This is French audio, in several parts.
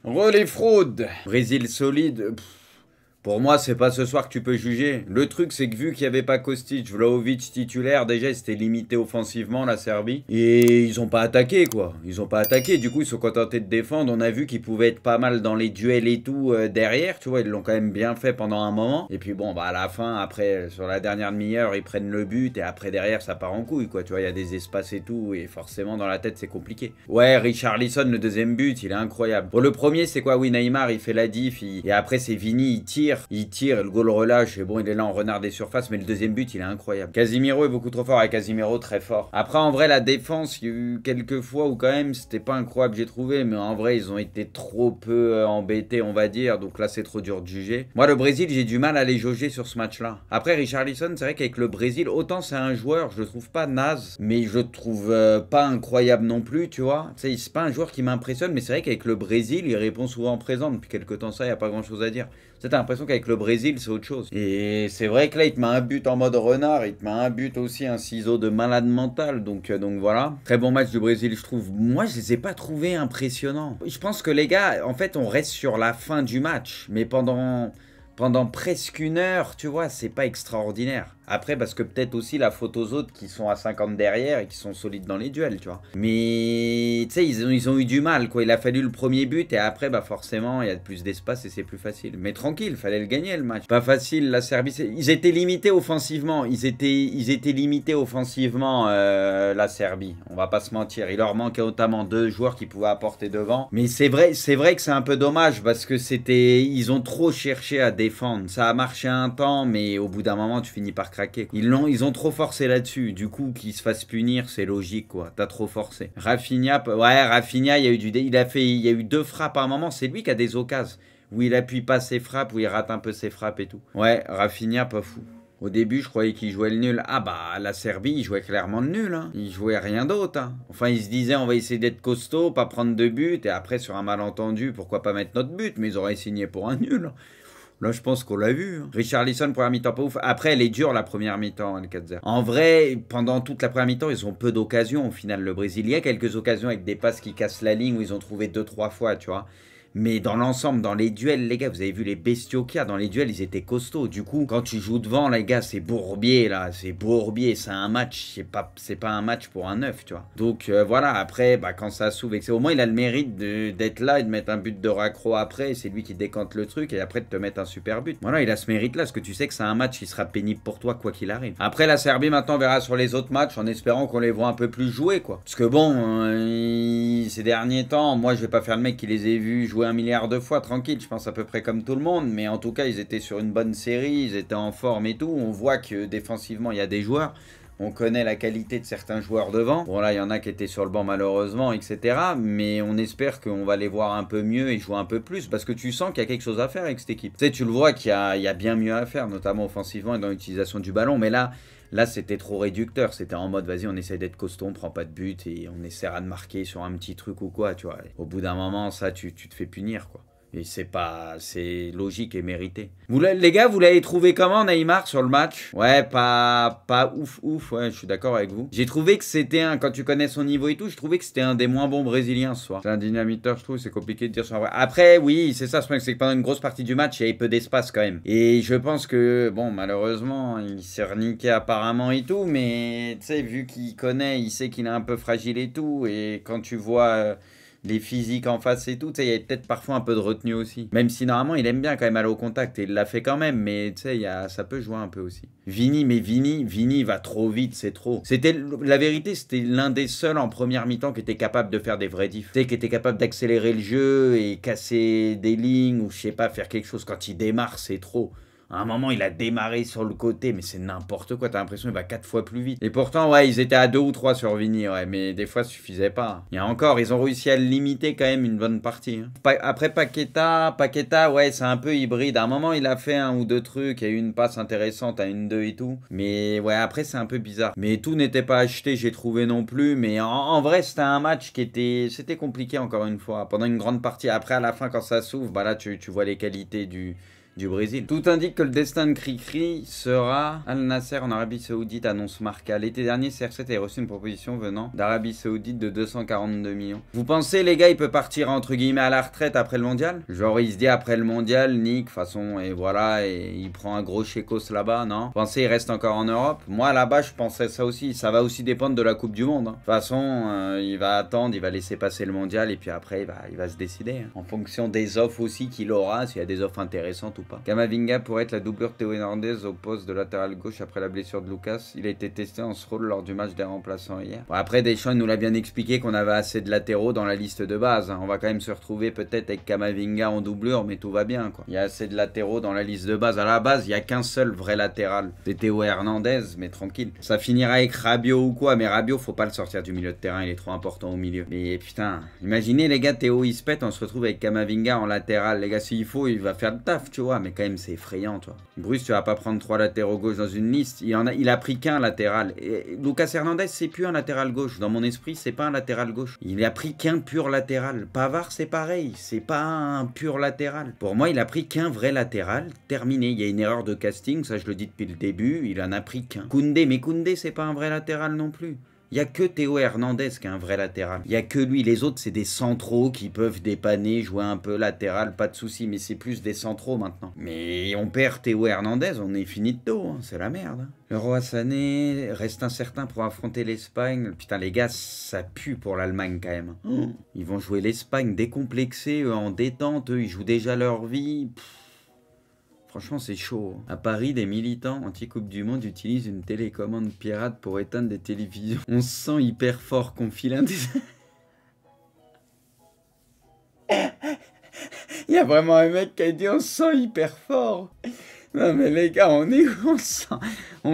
Relais fraude. Brésil solide. Pour moi, c'est pas ce soir que tu peux juger. Le truc, c'est que vu qu'il n'y avait pas Kostic, Vlahovic titulaire, déjà, ils étaient limités offensivement, la Serbie. Et ils ont pas attaqué, quoi. Ils ont pas attaqué. Du coup, ils sont contentés de défendre. On a vu qu'ils pouvaient être pas mal dans les duels et tout derrière. Tu vois, ils l'ont quand même bien fait pendant un moment. Et puis bon, bah à la fin, après, sur la dernière demi-heure, ils prennent le but. Et après, derrière, ça part en couille, quoi. Tu vois, il y a des espaces et tout. Et forcément, dans la tête, c'est compliqué. Ouais, Richarlison, le deuxième but, il est incroyable. Pour le premier, c'est quoi? Oui, Neymar, il fait la diff. Et après, c'est Vini, il tire, le goal relâche, et bon, il est là en renard des surfaces, mais le deuxième but, il est incroyable. Casimiro est beaucoup trop fort, et Casimiro très fort. Après, en vrai, la défense, il y a eu quelques fois où quand même, c'était pas incroyable, j'ai trouvé, mais en vrai, ils ont été trop peu embêtés, on va dire, donc là, c'est trop dur de juger. Moi, le Brésil, j'ai du mal à les jauger sur ce match-là. Après, Richarlison, c'est vrai qu'avec le Brésil, autant c'est un joueur, je le trouve pas naze, mais je le trouve pas incroyable non plus, tu vois. C'est pas un joueur qui m'impressionne, mais c'est vrai qu'avec le Brésil, il répond souvent présent. Depuis quelques temps, ça, il n'y a pas grand-chose à dire. T'as l'impression qu'avec le Brésil, c'est autre chose. Et c'est vrai que là, il te met un but en mode renard, il te met un but aussi, un ciseau de malade mental. Donc voilà. Très bon match du Brésil, je trouve. Moi, je les ai pas trouvés impressionnants. Je pense que les gars, en fait, on reste sur la fin du match. Mais pendant presque une heure, tu vois, c'est pas extraordinaire. Après, parce que peut-être aussi la faute aux autres qui sont à 50 derrière et qui sont solides dans les duels, tu vois. Mais, tu sais, ils ont eu du mal, quoi. Il a fallu le premier but et après, bah forcément, il y a plus d'espace et c'est plus facile. Mais tranquille, fallait le gagner, le match. Pas facile, la Serbie. Ils étaient limités offensivement. Ils étaient limités offensivement, la Serbie. On va pas se mentir. Il leur manquait notamment 2 joueurs qui pouvaient apporter devant. Mais c'est vrai que c'est un peu dommage parce que ils ont trop cherché à défendre. Ça a marché un temps, mais au bout d'un moment, tu finis par craquer. Ils ont trop forcé là-dessus. Du coup, qu'ils se fassent punir, c'est logique, quoi. T'as trop forcé. Rafinha, il y a eu il y a eu 2 frappes à un moment. C'est lui qui a des occasions où il appuie pas ses frappes, où il rate un peu ses frappes et tout. Ouais, Rafinha, pas fou. Au début, je croyais qu'il jouait le nul. Ah bah, la Serbie, il jouait clairement le nul. Hein. Il jouait rien d'autre. Hein. Enfin, il se disait, on va essayer d'être costaud, pas prendre de but. Et après, sur un malentendu, pourquoi pas mettre notre but? Mais ils auraient signé pour un nul. Là, je pense qu'on l'a vu. Hein. Richarlison, première mi-temps, pas ouf. Après, elle est dure, la première mi-temps, le 4-0. En vrai, pendant toute la première mi-temps, ils ont peu d'occasions, au final, le Brésil. Il y a quelques occasions avec des passes qui cassent la ligne, où ils ont trouvé 2-3 fois, tu vois. Mais dans l'ensemble, dans les duels, les gars, vous avez vu les bestiaux qu'il y a. Dans les duels, ils étaient costauds. Du coup, quand tu joues devant, les gars, c'est Bourbier, là. C'est Bourbier. C'est un match. C'est pas un match pour un neuf, tu vois. Donc, voilà. Après, bah, quand ça s'ouvre, au moins, il a le mérite d'être là et de mettre un but de raccro après. C'est lui qui décante le truc et après de te mettre un super but. Voilà, il a ce mérite-là. Parce que tu sais que c'est un match qui sera pénible pour toi, quoi qu'il arrive. Après, la Serbie, maintenant, on verra sur les autres matchs en espérant qu'on les voit un peu plus jouer, quoi. Parce que bon, ces derniers temps, moi, je vais pas faire le mec qui les ait vus jouer 1 milliard de fois, tranquille, je pense à peu près comme tout le monde, mais en tout cas, ils étaient sur une bonne série, ils étaient en forme et tout. On voit que défensivement, il y a des joueurs. On connaît la qualité de certains joueurs devant. Bon, là, il y en a qui étaient sur le banc malheureusement, etc. Mais on espère qu'on va les voir un peu mieux et jouer un peu plus parce que tu sens qu'il y a quelque chose à faire avec cette équipe. Tu sais, tu le vois qu'il y a bien mieux à faire, notamment offensivement et dans l'utilisation du ballon. Mais là, c'était trop réducteur. C'était en mode, vas-y, on essaie d'être costaud, on prend pas de but et on essaiera de marquer sur un petit truc ou quoi, tu vois. Et au bout d'un moment, ça, tu te fais punir, quoi. Et c'est logique et mérité. Les gars, vous l'avez trouvé comment, Neymar, sur le match? Ouais, pas ouf, ouais, je suis d'accord avec vous. J'ai trouvé que c'était quand tu connais son niveau et tout, je trouvais que c'était un des moins bons Brésiliens ce soir. C'est un dynamiteur, je trouve, c'est compliqué de dire ça en vrai. Après, oui, c'est ça, c'est que pendant une grosse partie du match, il y avait peu d'espace quand même. Et je pense que, bon, malheureusement, il s'est reniqué apparemment et tout, mais tu sais, vu qu'il connaît, il sait qu'il est un peu fragile et tout, et quand tu vois les physiques en face et tout, tu sais, il y a peut-être parfois un peu de retenue aussi. Même si normalement, il aime bien quand même aller au contact et il l'a fait quand même, mais tu sais, ça peut jouer un peu aussi. Vini va trop vite, c'est trop. La vérité, c'était l'un des seuls en première mi-temps qui était capable de faire des vrais diffs. Tu sais, qui était capable d'accélérer le jeu et casser des lignes ou je sais pas, faire quelque chose. Quand il démarre, c'est trop. À un moment, il a démarré sur le côté, mais c'est n'importe quoi. T'as l'impression qu'il va 4 fois plus vite. Et pourtant, ouais, ils étaient à 2 ou 3 sur Vini, ouais, mais des fois, ça suffisait pas. Il y a encore, ils ont réussi à le limiter quand même une bonne partie. Hein. Après, Paqueta, ouais, c'est un peu hybride. À un moment, il a fait 1 ou 2 trucs, il y a eu une passe intéressante à 1-2 et tout. Mais ouais, après, c'est un peu bizarre. Mais tout n'était pas acheté, j'ai trouvé non plus. Mais en vrai, c'était un match c'était compliqué encore une fois. Pendant une grande partie. Après, à la fin, quand ça s'ouvre, bah là, tu vois les qualités du Brésil. Tout indique que le destin de Cricri sera Al Nasser en Arabie Saoudite, annonce Marca. L'été dernier, CR7 a reçu une proposition venant d'Arabie Saoudite de 242 millions. Vous pensez, les gars, il peut partir entre guillemets à la retraite après le mondial? Genre, il se dit après le mondial, Nick, de toute façon, et voilà, et il prend un gros chécos là-bas, non? Vous pensez, il reste encore en Europe? Moi, là-bas, je pensais ça aussi. Ça va aussi dépendre de la Coupe du Monde. Hein. De toute façon, il va attendre, il va laisser passer le mondial, et puis après, il va se décider. Hein. En fonction des offres aussi qu'il aura, s'il y a des offres intéressantes ou pas. Kamavinga pourrait être la doublure de Théo Hernandez au poste de latéral gauche après la blessure de Lucas. Il a été testé en ce rôle lors du match des remplaçants hier. Bon, après, Deschamps nous l'a bien expliqué qu'on avait assez de latéraux dans la liste de base. Hein. On va quand même se retrouver peut-être avec Kamavinga en doublure, mais tout va bien, quoi. Il y a assez de latéraux dans la liste de base. À la base, il n'y a qu'un seul vrai latéral. C'est Théo Hernandez, mais tranquille. Ça finira avec Rabiot ou quoi, mais Rabiot, faut pas le sortir du milieu de terrain, il est trop important au milieu. Mais putain, imaginez les gars, Théo il se pète, on se retrouve avec Kamavinga en latéral. Les gars, s'il faut, il va faire le taf, tu vois, mais quand même, c'est effrayant, toi. Bruce, tu vas pas prendre 3 latéraux gauche dans une liste. Il a pris qu'un latéral. Et Lucas Hernandez, c'est plus un latéral gauche. Dans mon esprit, c'est pas un latéral gauche. Il a pris qu'un pur latéral. Pavard, c'est pareil. C'est pas un pur latéral. Pour moi, il a pris qu'un vrai latéral. Terminé. Il y a une erreur de casting. Ça, je le dis depuis le début. Il en a pris qu'un. Koundé, mais Koundé, c'est pas un vrai latéral non plus. Il n'y a que Théo Hernandez qui est un vrai latéral. Il n'y a que lui. Les autres, c'est des centraux qui peuvent dépanner, jouer un peu latéral, pas de souci. Mais c'est plus des centraux maintenant. Mais on perd Théo Hernandez, on est fini de tôt. Hein. C'est la merde. Hein. Le Roi Sané reste incertain pour affronter l'Espagne. Putain, les gars, ça pue pour l'Allemagne quand même. Oh. Ils vont jouer l'Espagne décomplexés, eux, en détente. Eux, ils jouent déjà leur vie. Franchement, c'est chaud. À Paris, des militants anti-Coupe du Monde utilisent une télécommande pirate pour éteindre des télévisions. On se sent hyper fort qu'on file un des... Il y a vraiment un mec qui a dit on se sent hyper fort. Non mais les gars, on se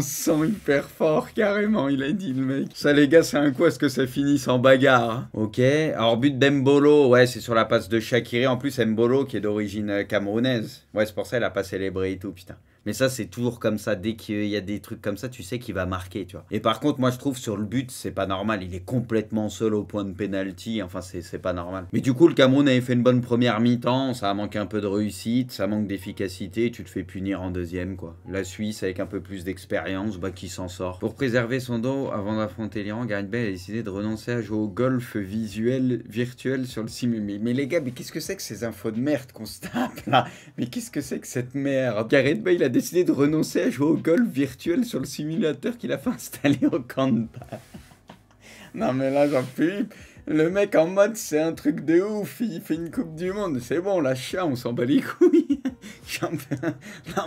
sent hyper fort carrément, il a dit le mec. Ça les gars, c'est un coup à ce que ça finisse en bagarre. Hein. Ok, alors but d'Embolo, ouais c'est sur la passe de Shaqiri. En plus Embolo qui est d'origine camerounaise. Ouais c'est pour ça il a pas célébré et tout putain. Mais ça, c'est toujours comme ça. Dès qu'il y a des trucs comme ça, tu sais qu'il va marquer, tu vois. Et par contre, moi, je trouve sur le but, c'est pas normal. Il est complètement seul au point de pénalty. Enfin, c'est pas normal. Mais du coup, le Cameroun avait fait une bonne première mi-temps. Ça a manqué un peu de réussite. Ça manque d'efficacité. Tu te fais punir en deuxième, quoi. La Suisse, avec un peu plus d'expérience, bah, qui s'en sort. Pour préserver son dos, avant d'affronter l'Iran, Gareth Bale a décidé de renoncer à jouer au golf virtuel sur le simulateur. Mais les gars, mais qu'est-ce que c'est que ces infos de merde qu'on se tape, là? Mais qu'est-ce que c'est que cette merde? Gareth Bale a décidé de renoncer à jouer au golf virtuel sur le simulateur qu'il a fait installer au Canada. Non mais là j'en peux. Le mec en mode c'est un truc de ouf, il fait une coupe du monde, c'est bon, la chat, on s'en bat les couilles. Non mais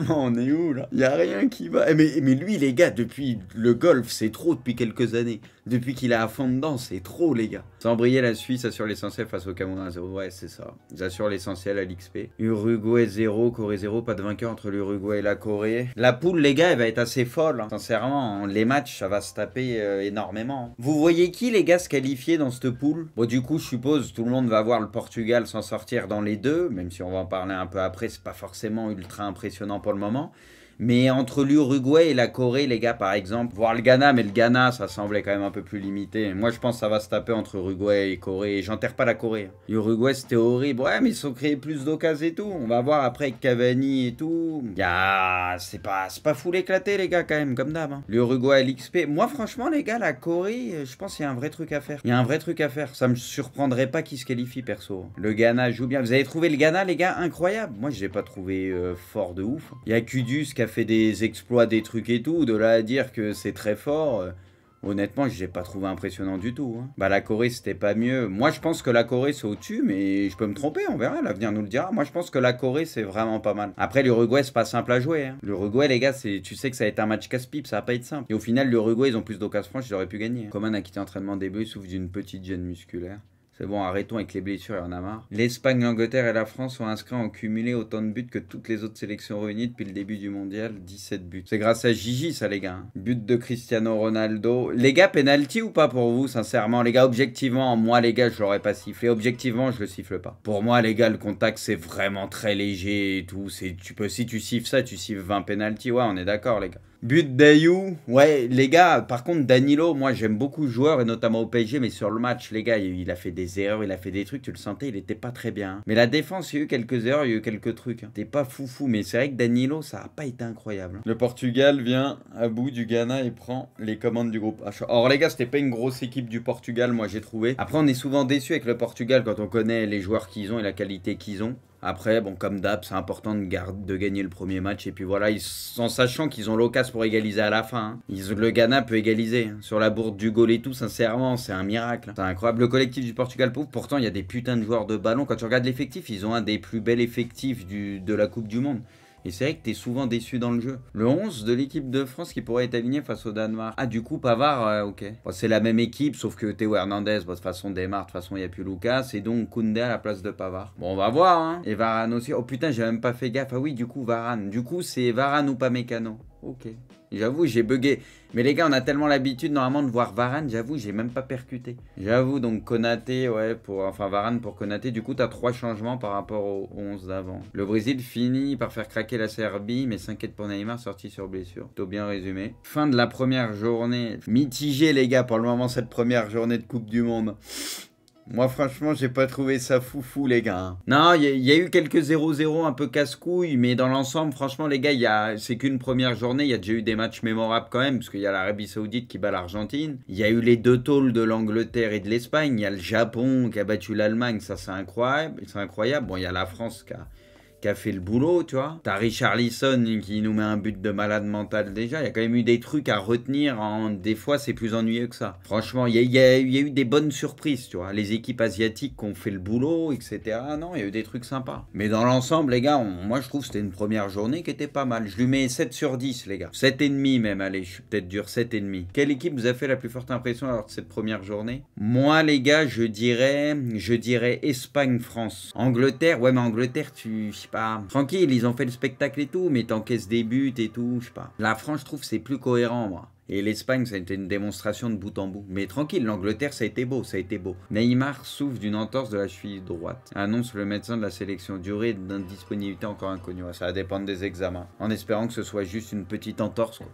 on est où là? Y a rien qui va. Mais lui les gars, depuis le golf, c'est trop depuis quelques années. Depuis qu'il est à fond dedans, c'est trop les gars. Sans briller, la Suisse assure l'essentiel face au Cameroun à 0. Ouais, c'est ça. Ils assurent l'essentiel à l'XP. Uruguay 0, Corée 0, pas de vainqueur entre l'Uruguay et la Corée. La poule les gars, elle va être assez folle. Hein. Sincèrement, les matchs, ça va se taper énormément. Vous voyez qui les gars se qualifier dans cette poule? Bon du coup, je suppose tout le monde va voir le Portugal s'en sortir dans les deux. Même si on va en parler un peu après, c'est pas forcément ultra impressionnant pour le moment. Mais entre l'Uruguay et la Corée, les gars, par exemple, voir le Ghana, mais le Ghana, ça semblait quand même un peu plus limité. Moi, je pense que ça va se taper entre Uruguay et Corée. Et j'enterre pas la Corée. L'Uruguay, c'était horrible. Ouais, mais ils ont créé plus d'occasions et tout. On va voir après avec Cavani et tout. C'est pas full éclaté, les gars, quand même, comme d'hab. Hein. L'Uruguay à l'XP. Moi, franchement, les gars, la Corée, je pense qu'il y a un vrai truc à faire. Il y a un vrai truc à faire. Ça me surprendrait pas qu'ils se qualifient, perso. Le Ghana joue bien. Vous avez trouvé le Ghana, les gars, incroyable. Moi, je l'ai pas trouvé fort de ouf. Il y a Kudus qui a fait des exploits, des trucs et tout, de là à dire que c'est très fort, honnêtement, je l'ai pas trouvé impressionnant du tout. Hein. Bah la Corée, c'était pas mieux. Moi, je pense que la Corée, c'est au-dessus, mais je peux me tromper, on verra, l'avenir nous le dira. Moi, je pense que la Corée, c'est vraiment pas mal. Après, l'Uruguay, c'est pas simple à jouer. Hein. L'Uruguay, les gars, tu sais que ça va être un match casse-pipe, ça va pas être simple. Et au final, l'Uruguay, ils ont plus d'occasions franches, ils auraient pu gagner. Hein. Coman a quitté l'entraînement début, souffre d'une petite gêne musculaire. C'est bon, arrêtons avec les blessures, il y en a marre. L'Espagne, l'Angleterre et la France ont inscrit en cumulé autant de buts que toutes les autres sélections réunies depuis le début du mondial, 17 buts. C'est grâce à Gigi, ça, les gars. But de Cristiano Ronaldo. Les gars, penalty ou pas pour vous, sincèrement? Les gars, objectivement, moi, les gars, je l'aurais pas sifflé. Objectivement, je le siffle pas. Pour moi, les gars, le contact, c'est vraiment très léger et tout. Si tu siffles ça, tu siffles 20 penalty. Ouais, on est d'accord, les gars. But d'Ayou. Ouais, les gars, par contre, Danilo, moi j'aime beaucoup le joueur, et notamment au PSG, mais sur le match, les gars, il a fait des erreurs, il a fait des trucs, tu le sentais, il était pas très bien. Mais la défense, il y a eu quelques erreurs, il y a eu quelques trucs. T'es pas foufou, mais c'est vrai que Danilo, ça a pas été incroyable. Le Portugal vient à bout du Ghana et prend les commandes du groupe H. Or, les gars, c'était pas une grosse équipe du Portugal, moi j'ai trouvé. Après, on est souvent déçu avec le Portugal quand on connaît les joueurs qu'ils ont et la qualité qu'ils ont. Après, bon, comme d'hab, c'est important de gagner le premier match. Et puis voilà, en sachant qu'ils ont l'occasion pour égaliser à la fin. Hein. Le Ghana peut égaliser. Hein. Sur la bourde du goal et tout, sincèrement, c'est un miracle. C'est incroyable. Le collectif du Portugal pauvre, pourtant, il y a des putains de joueurs de ballon. Quand tu regardes l'effectif, ils ont un des plus bels effectifs de la Coupe du Monde. Et c'est vrai que t'es souvent déçu dans le jeu. Le 11 de l'équipe de France qui pourrait être aligné face au Danemark. Ah, du coup, Pavard, ok. Bon, c'est la même équipe, sauf que Théo Hernandez, bon, de toute façon, démarre. De toute façon, il n'y a plus Lucas. Et donc, Koundé à la place de Pavard. Bon, on va voir, hein. Et Varane aussi. Oh putain, j'ai même pas fait gaffe. Ah oui, du coup, Varane. Du coup, c'est Varane ou pas Mécano. Ok. J'avoue, j'ai bugué. Mais les gars, on a tellement l'habitude normalement de voir Varane, j'avoue, j'ai même pas percuté. J'avoue, donc Konaté, ouais, enfin Varane pour Konaté. Du coup, t'as 3 changements par rapport au 11 d'avant. Le Brésil finit par faire craquer la Serbie, mais s'inquiète pour Neymar, sorti sur blessure. Plutôt bien résumé. Fin de la première journée. Mitigé, les gars, pour le moment, cette première journée de Coupe du Monde. Moi, franchement, j'ai pas trouvé ça foufou, les gars. Non, il y a eu quelques 0-0 un peu casse-couille, mais dans l'ensemble, franchement, les gars, c'est qu'une première journée. Il y a déjà eu des matchs mémorables quand même, parce qu'il y a l'Arabie Saoudite qui bat l'Argentine. Il y a eu les 2 tôles de l'Angleterre et de l'Espagne. Il y a le Japon qui a battu l'Allemagne, ça c'est incroyable. C'est incroyable. Bon, il y a la France qui a fait le boulot, tu vois. T'as Richarlison qui nous met un but de malade mental déjà. Il y a quand même eu des trucs à retenir. Des fois, c'est plus ennuyeux que ça. Franchement, il y a eu des bonnes surprises, tu vois. Les équipes asiatiques qui ont fait le boulot, etc. Non, il y a eu des trucs sympas. Mais dans l'ensemble, les gars, moi, je trouve que c'était une première journée qui était pas mal. Je lui mets 7 sur 10, les gars. 7,5 même, allez, je suis peut-être dur, 7,5. Quelle équipe vous a fait la plus forte impression lors de cette première journée? Moi, les gars, je dirais Espagne-France. Angleterre, ouais, mais Angleterre, je sais pas, tranquille, ils ont fait le spectacle et tout, mais t'encaisses des buts et tout, je sais pas. La France, je trouve, c'est plus cohérent, moi. Et l'Espagne, ça a été une démonstration de bout en bout. Mais tranquille, l'Angleterre, ça a été beau, ça a été beau. Neymar souffre d'une entorse de la cheville droite. Annonce le médecin de la sélection. Durée d'indisponibilité encore inconnue. Ça va dépendre des examens. En espérant que ce soit juste une petite entorse, quoi.